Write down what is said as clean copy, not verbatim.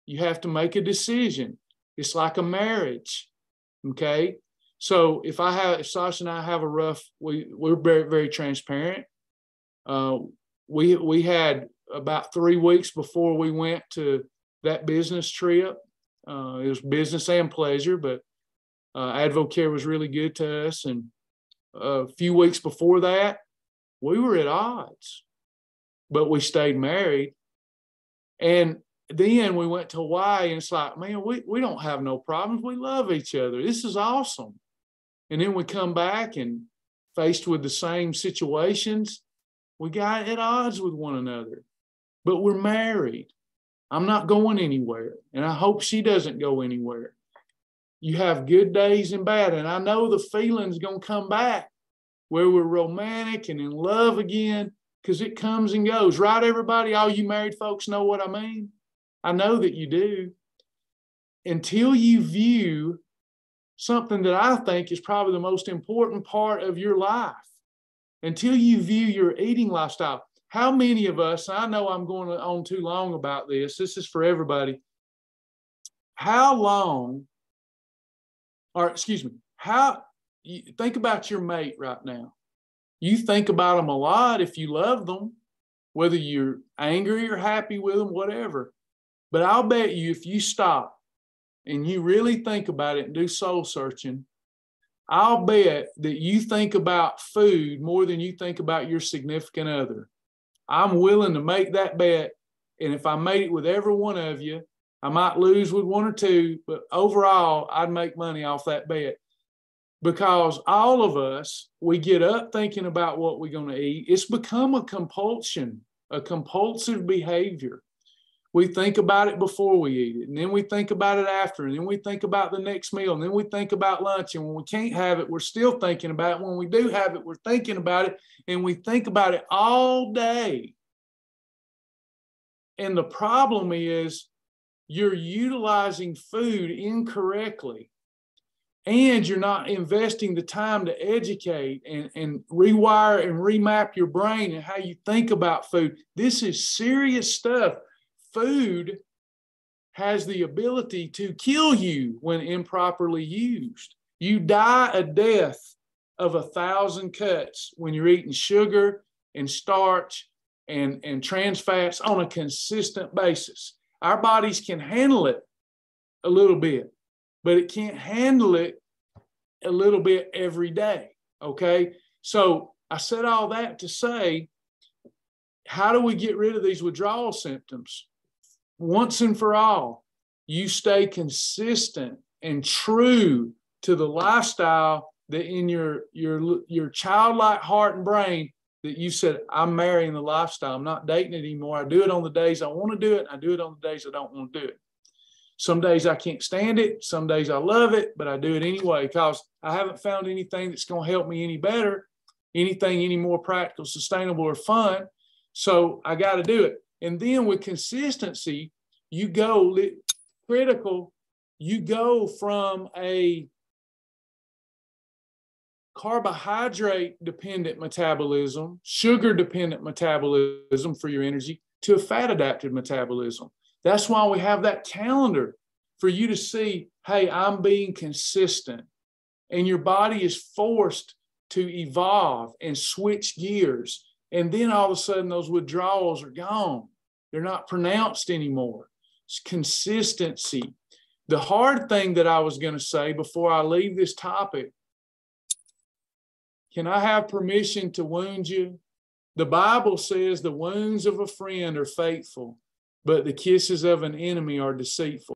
You have to make a decision. It's like a marriage. Okay. So if Sasha and I have a rough, we're very, very transparent. We had about 3 weeks before we went to that business trip. It was business and pleasure, but Advocare was really good to us. And a few weeks before that, we were at odds, but we stayed married. And then we went to Hawaii, and it's like, man, we don't have no problems. We love each other. This is awesome. And then we come back and faced with the same situations, we got at odds with one another, but we're married. I'm not going anywhere, and I hope she doesn't go anywhere. You have good days and bad, and I know the feeling's going to come back where we're romantic and in love again, because it comes and goes. Right, everybody? All you married folks know what I mean? I know that you do. Until you view something that I think is probably the most important part of your life, until you view your eating lifestyle. How many of us, I know I'm going on too long about this. This is for everybody. Think about your mate right now. You think about them a lot if you love them, whether you're angry or happy with them, whatever. But I'll bet you if you stop and you really think about it and do soul searching, I'll bet that you think about food more than you think about your significant other. I'm willing to make that bet. And if I made it with every one of you, I might lose with 1 or 2, but overall, I'd make money off that bet. Because all of us, we get up thinking about what we're going to eat. It's become a compulsion, a compulsive behavior. We think about it before we eat it, and then we think about it after, and then we think about the next meal, and then we think about lunch. And when we can't have it, we're still thinking about it. When we do have it, we're thinking about it, and we think about it all day. And the problem is you're utilizing food incorrectly, and you're not investing the time to educate and rewire and remap your brain and how you think about food. This is serious stuff. Food has the ability to kill you when improperly used. You die a death of 1,000 cuts when you're eating sugar and starch and trans fats on a consistent basis. Our bodies can handle it a little bit, but it can't handle it a little bit every day, okay? So I said all that to say, how do we get rid of these withdrawal symptoms? Once and for all, you stay consistent and true to the lifestyle that in your childlike heart and brain that you said, I'm marrying the lifestyle. I'm not dating it anymore. I do it on the days I want to do it. I do it on the days I don't want to do it. Some days I can't stand it. Some days I love it, but I do it anyway because I haven't found anything that's going to help me any better, anything any more practical, sustainable, or fun. So I got to do it. And then with consistency, you go critical. You go from a carbohydrate-dependent metabolism, sugar-dependent metabolism for your energy, to a fat-adapted metabolism. That's why we have that calendar for you to see, hey, I'm being consistent. And your body is forced to evolve and switch gears. And then all of a sudden, those withdrawals are gone. They're not pronounced anymore. It's consistency. The hard thing that I was going to say before I leave this topic, can I have permission to wound you? The Bible says the wounds of a friend are faithful, but the kisses of an enemy are deceitful.